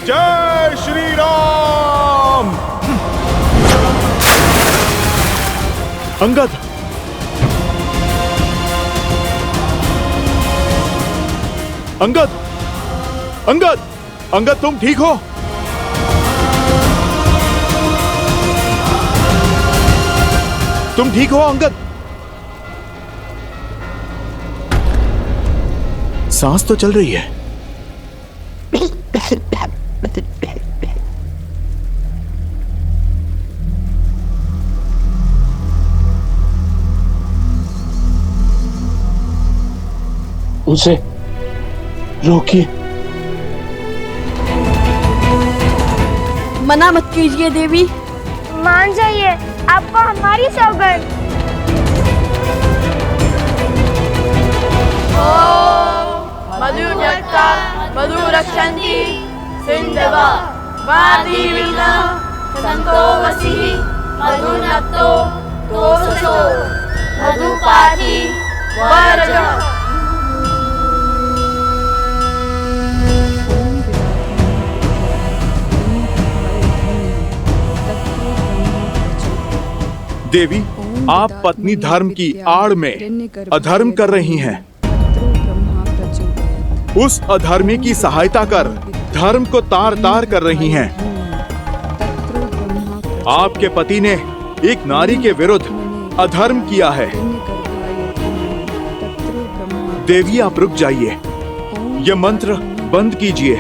जय श्री राम। अंगद, अंगद, अंगद, अंगद, तुम ठीक हो? तुम ठीक हो अंगद? सांस तो चल रही है। उसे रोकिए। मना मत कीजिए देवी। मान जाइए, आपको हमारी सौगंध। मधुरक्ता मधुरक्षन्ति सिन्धवा वादिविना संतो वसी मधुनक्तो तोसो मधुपाति वरज। देवी, आप पत्नी धर्म की आड़ में अधर्म कर रही हैं। उस अधर्मी की सहायता कर धर्म को तार तार कर रही हैं। आपके पति ने एक नारी के विरुद्ध अधर्म किया है। देवी, आप रुक जाइए। यह मंत्र बंद कीजिए।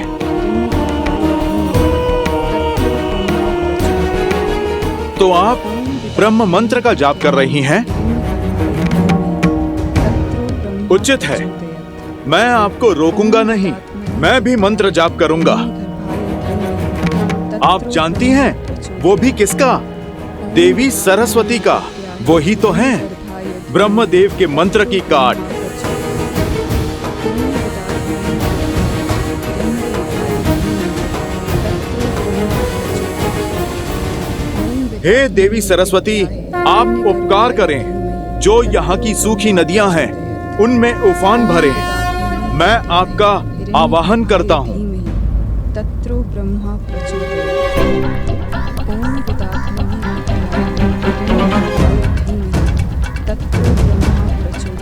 तो आप ब्रह्म मंत्र का जाप कर रही हैं? उचित है, मैं आपको रोकूंगा नहीं। मैं भी मंत्र जाप करूंगा। आप जानती हैं वो भी किसका? देवी सरस्वती का। वो ही तो हैं ब्रह्मदेव के मंत्र की काट। हे देवी सरस्वती, आप उपकार करें। जो यहाँ की सूखी नदियां हैं उनमें उफान भरे। मैं आपका आवाहन करता हूँ।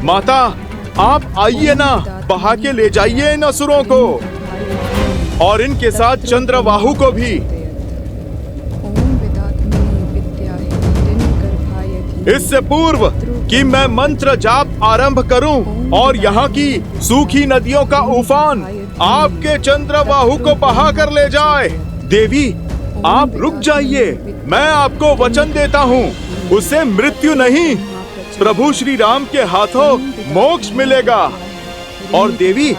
माता, आप आइए ना, बहा के ले जाइए इन असुरों को और इनके साथ चंद्रवाहु को भी। इससे पूर्व कि मैं मंत्र जाप आरंभ करूं और यहाँ की सूखी नदियों का उफान आपके चंद्रवाहु को बहा कर ले जाए। देवी, आप रुक जाइए। मैं आपको वचन देता हूँ, उसे मृत्यु नहीं, प्रभु श्री राम के हाथों मोक्ष मिलेगा। और देवी,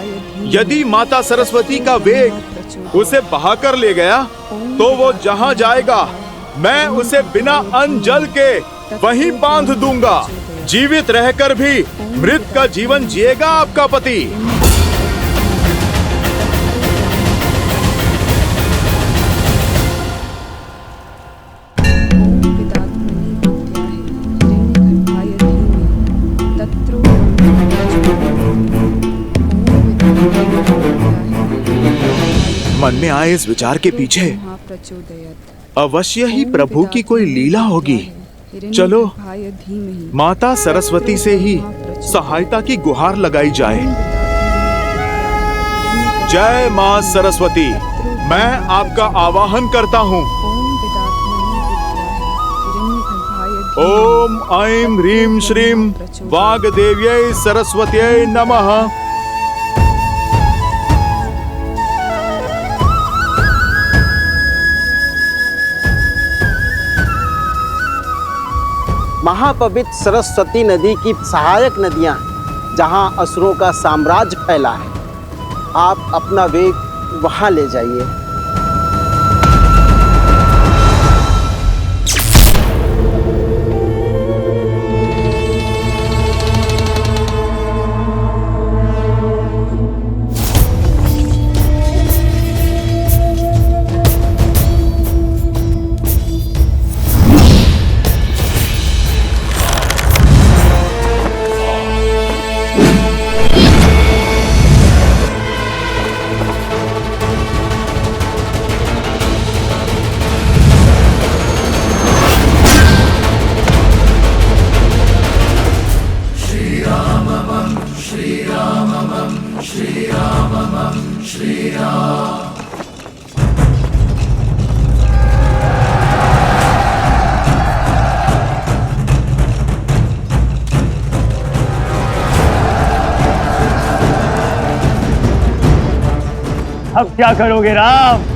यदि माता सरस्वती का वेग उसे बहा कर ले गया तो वो जहाँ जाएगा मैं उसे बिना अन्न जल के वहीं बांध दूंगा। जीवित रहकर भी मृत का जीवन जिएगा आपका पति। मन में आए इस विचार के पीछे अवश्य ही प्रभु की कोई लीला होगी। चलो माता सरस्वती से ही सहायता की गुहार लगाई जाए। जय मां सरस्वती, मैं आपका आवाहन करता हूँ। ओम ऐं ह्रीं श्रीं वाग्देव्यै सरस्वत्यै नमः। महापवित्र सरस्वती नदी की सहायक नदियां जहां असुरों का साम्राज्य फैला है, आप अपना वेग वहां ले जाइए। अब क्या करोगे राम?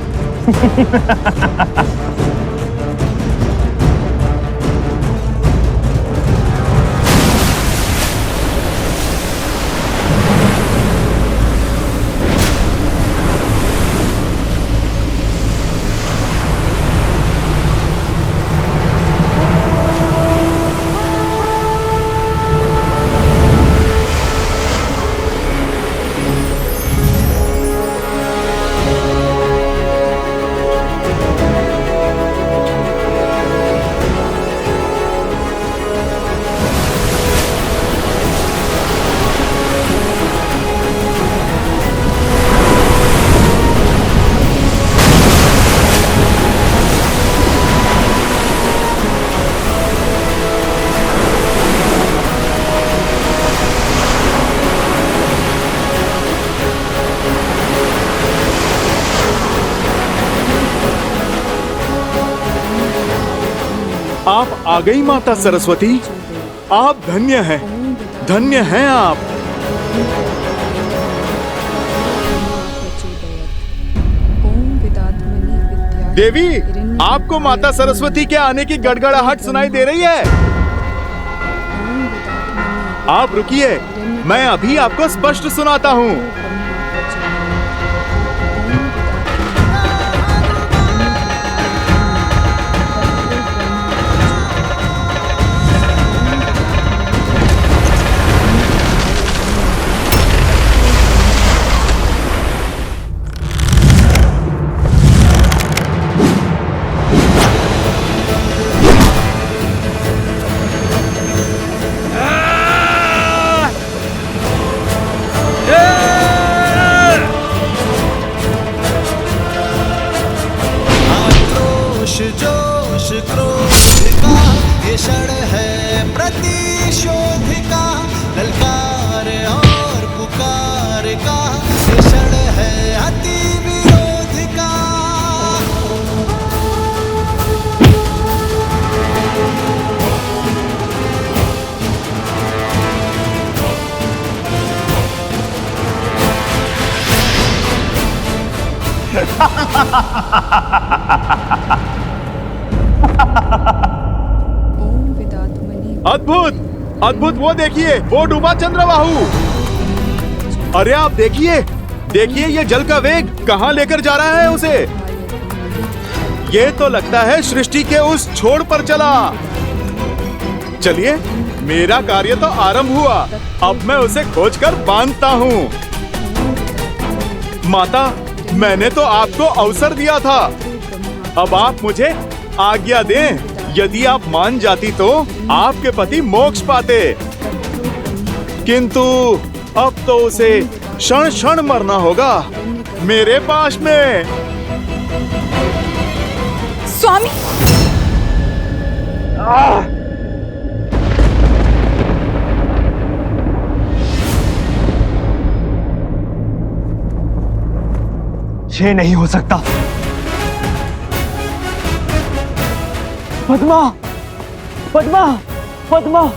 आप आ गई माता सरस्वती। आप धन्य हैं, धन्य हैं आप। देवी, आपको माता सरस्वती के आने की गड़गड़ाहट सुनाई दे रही है। आप रुकिए, मैं अभी आपको स्पष्ट सुनाता हूँ। जोश क्रोध का ये क्षण है प्रतिशोध का, ललकार और पुकार का ये क्षण है अति विरोध का। अद्भुत, अद्भुत, वो देखिए, वो डूबा चंद्रबाहु। अरे आप देखिए, देखिए ये जल का वेग कहाँ लेकर जा रहा है उसे। ये तो लगता है सृष्टि के उस छोर पर चला। चलिए, मेरा कार्य तो आरंभ हुआ। अब मैं उसे खोजकर बांधता हूँ। माता, मैंने तो आपको अवसर दिया था। अब आप मुझे आज्ञा दें। यदि आप मान जाती तो आपके पति मोक्ष पाते, किंतु अब तो उसे क्षण क्षण मरना होगा मेरे पास में। स्वामी, ये नहीं हो सकता। पद्मा, पद्मा, पद्मा।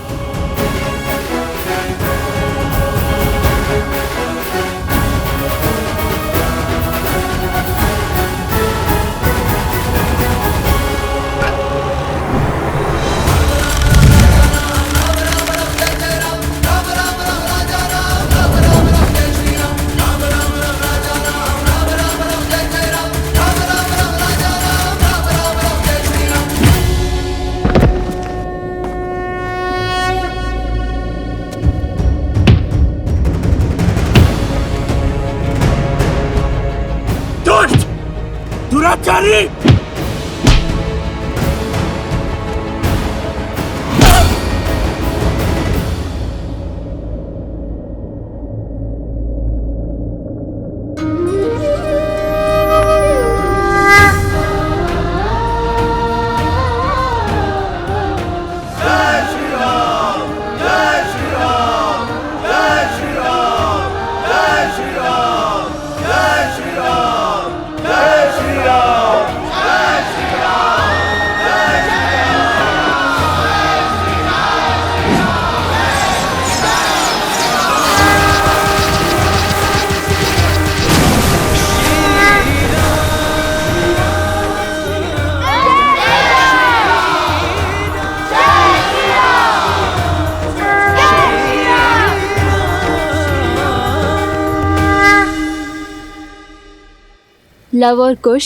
लव और कुश,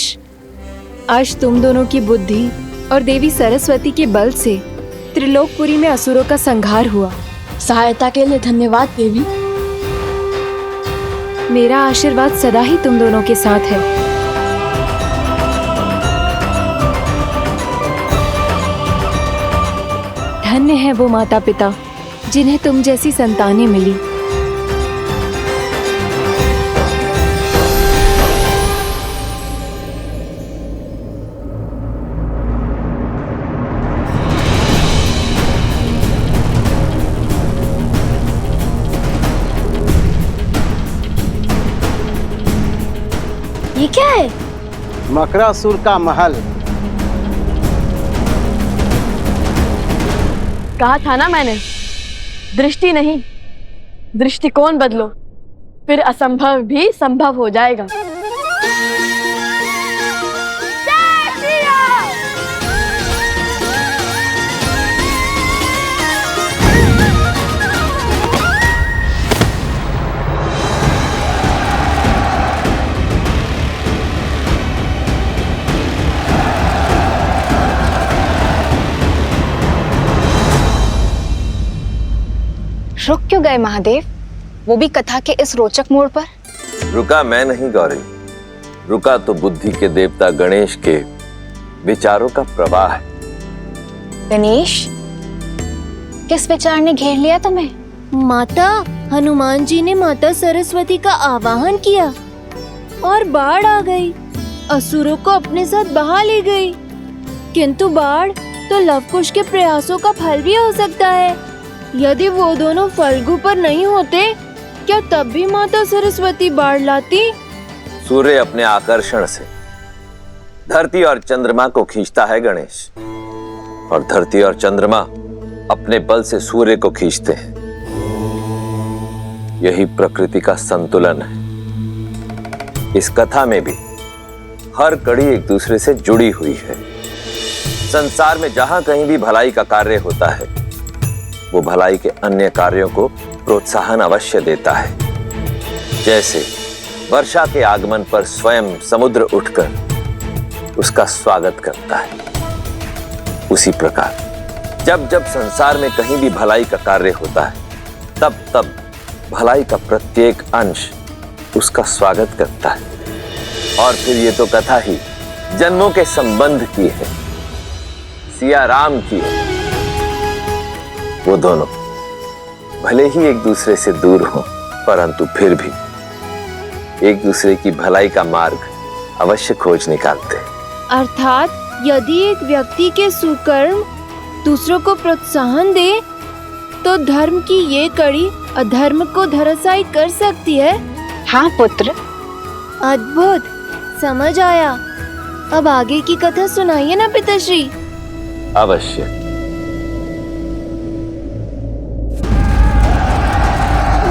आज तुम दोनों की बुद्धि और देवी सरस्वती के बल से त्रिलोकपुरी में असुरों का संहार हुआ। सहायता के लिए धन्यवाद देवी। मेरा आशीर्वाद सदा ही तुम दोनों के साथ है। धन्य है वो माता पिता जिन्हें तुम जैसी संतानें मिली। ये क्या है? मकरासुर का महल। कहा था ना मैंने, दृष्टि नहीं दृष्टिकोण बदलो, फिर असंभव भी संभव हो जाएगा। रुक क्यों गए महादेव, वो भी कथा के इस रोचक मोड़ पर? रुका मैं नहीं गौरी, रुका तो बुद्धि के देवता गणेश के विचारों का प्रवाह है। गणेश, किस विचार ने घेर लिया तुम्हें? माता, हनुमान जी ने माता सरस्वती का आवाहन किया और बाढ़ आ गई, असुरों को अपने साथ बहा ले गई। किंतु बाढ़ तो लवकुश के प्रयासों का फल भी हो सकता है। यदि वो दोनों फल्गु पर नहीं होते, क्या तब भी माता सरस्वती बाढ़ लाती? सूर्य अपने आकर्षण से धरती और चंद्रमा को खींचता है गणेश, और धरती और चंद्रमा अपने बल से सूर्य को खींचते हैं। यही प्रकृति का संतुलन है। इस कथा में भी हर कड़ी एक दूसरे से जुड़ी हुई है। संसार में जहां कहीं भी भलाई का कार्य होता है, वो भलाई के अन्य कार्यों को प्रोत्साहन अवश्य देता है। जैसे वर्षा के आगमन पर स्वयं समुद्र उठकर उसका स्वागत करता है, उसी प्रकार जब जब संसार में कहीं भी भलाई का कार्य होता है, तब तब भलाई का प्रत्येक अंश उसका स्वागत करता है। और फिर ये तो कथा ही जन्मों के संबंध की है, सिया राम की है। वो दोनों भले ही एक दूसरे से दूर हों, परंतु फिर भी एक दूसरे की भलाई का मार्ग अवश्य खोज निकालते हैं। अर्थात यदि एक व्यक्ति के सुकर्म दूसरों को प्रोत्साहन दे, तो धर्म की ये कड़ी अधर्म को धराशायी कर सकती है। हाँ पुत्र। अद्भुत, समझ आया। अब आगे की कथा सुनाइए ना पिताश्री। अवश्य।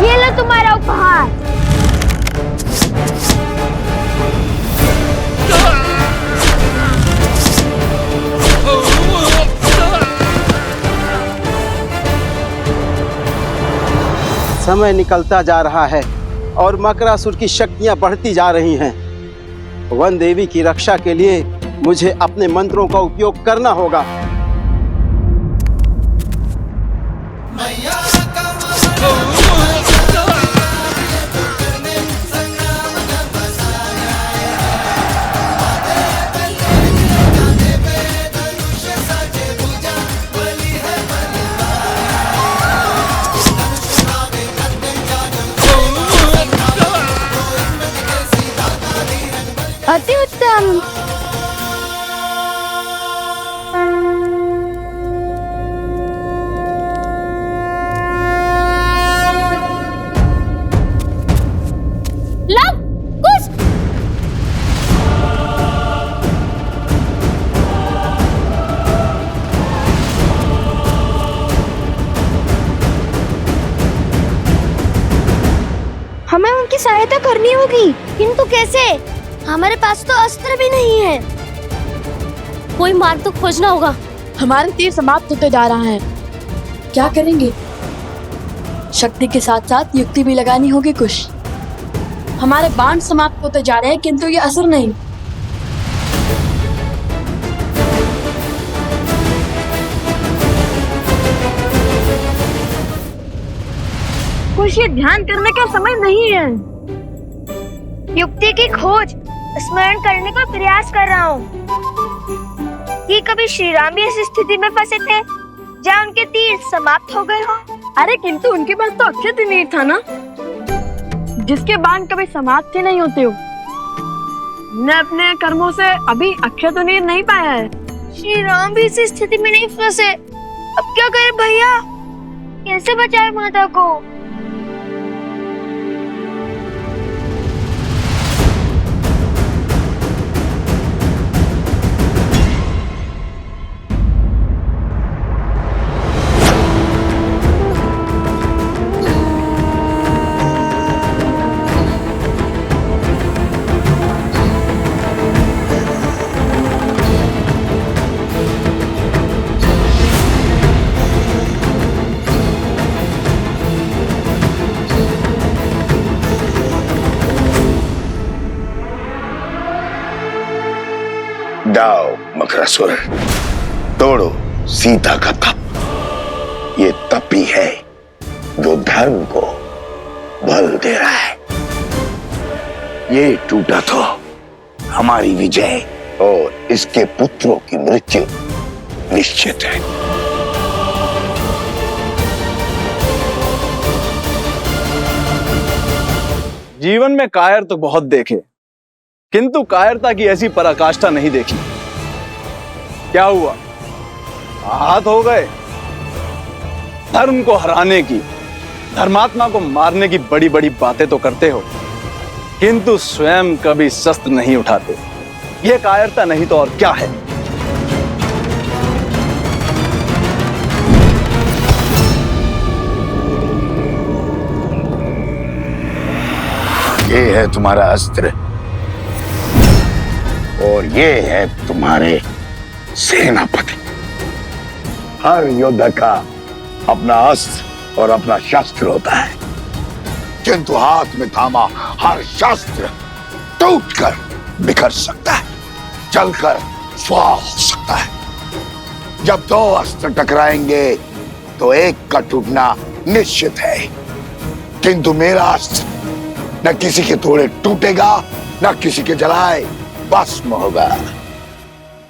ये लो तुम्हारा उपहार। समय निकलता जा रहा है और मकरासुर की शक्तियां बढ़ती जा रही हैं। वन देवी की रक्षा के लिए मुझे अपने मंत्रों का उपयोग करना होगा। अति उत्तम। लव कुश। हमें उनकी सहायता करनी होगी, किंतु कैसे? हमारे पास तो अस्त्र भी नहीं है। कोई मार्ग तो खोजना होगा। हमारे तीर समाप्त होते जा रहा है, क्या करेंगे? शक्ति के साथ साथ युक्ति भी लगानी होगी कुछ। हमारे बाण समाप्त होते जा रहे हैं, किंतु ये असर नहीं। कुछ ये ध्यान करने का समय नहीं है। युक्ति की खोज स्मरण करने का प्रयास कर रहा हूँ कि कभी श्री राम भी इस स्थिति में फंसे थे जहाँ उनके तीर समाप्त हो गए हो। अरे किंतु उनके पास तो अक्षय तीर था ना, जिसके बाण कभी समाप्त ही नहीं होते हो। मैं अपने कर्मों से अभी अक्षय तीर नहीं पाया है। श्री राम भी इस स्थिति में नहीं फंसे, अब क्या करें भैया? कैसे बचाए माता को? जाओ मकरासुर, तोड़ो सीता का तप। ये तप ही है जो धर्म को बल दे रहा है। ये टूटा तो हमारी विजय और इसके पुत्रों की मृत्यु निश्चित है। जीवन में कायर तो बहुत देखे, किंतु कायरता की ऐसी पराकाष्ठा नहीं देखी। क्या हुआ? हाथ हो गए। धर्म को हराने की, धर्मात्मा को मारने की बड़ी बड़ी बातें तो करते हो, किंतु स्वयं कभी शस्त्र नहीं उठाते। यह कायरता नहीं तो और क्या है? ये है तुम्हारा अस्त्र और ये है तुम्हारे सेनापति। हर योद्धा का अपना अस्त्र और अपना शस्त्र होता है, किंतु हाथ में थामा हर शस्त्र टूटकर बिखर सकता है, जलकर स्वाह हो सकता है। जब दो अस्त्र टकराएंगे तो एक का टूटना निश्चित है, किंतु मेरा अस्त्र न किसी के थोड़े टूटेगा न किसी के जलाए भस्म होगा।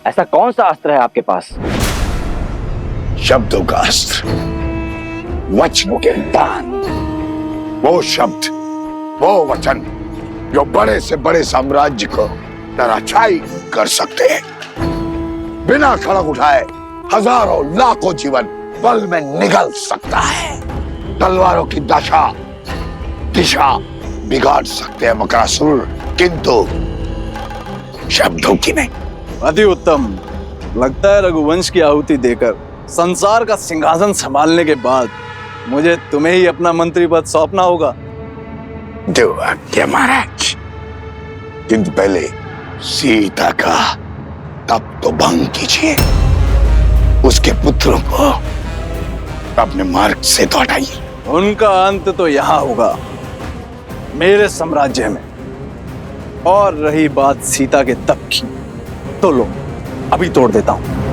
ऐसा कौन सा अस्त्र है आपके पास? शब्दों का अस्त्र, वचनों के बाण। वो शब्द, वो वचन जो बड़े से बड़े साम्राज्य को धराशायी कर सकते हैं। बिना खड़ग उठाए हजारों लाखों जीवन पल में निगल सकता है। तलवारों की दिशा बिगाड़ सकते हैं मकरासुर, किंतु शब्दों की नहीं। अति उत्तम। लगता है रघुवंश की आहुति देकर संसार का सिंहासन संभालने के बाद मुझे तुम्हें ही अपना मंत्री पद सौंपना होगा। दो आज्ञा महाराज, किंतु पहले सीता का तप तो भंग कीजिए, उसके पुत्रों को अपने मार्ग से तो हटाइए। उनका अंत तो यहाँ होगा, मेरे साम्राज्य में। और रही बात सीता के तप की, तो लो अभी तोड़ देता हूं।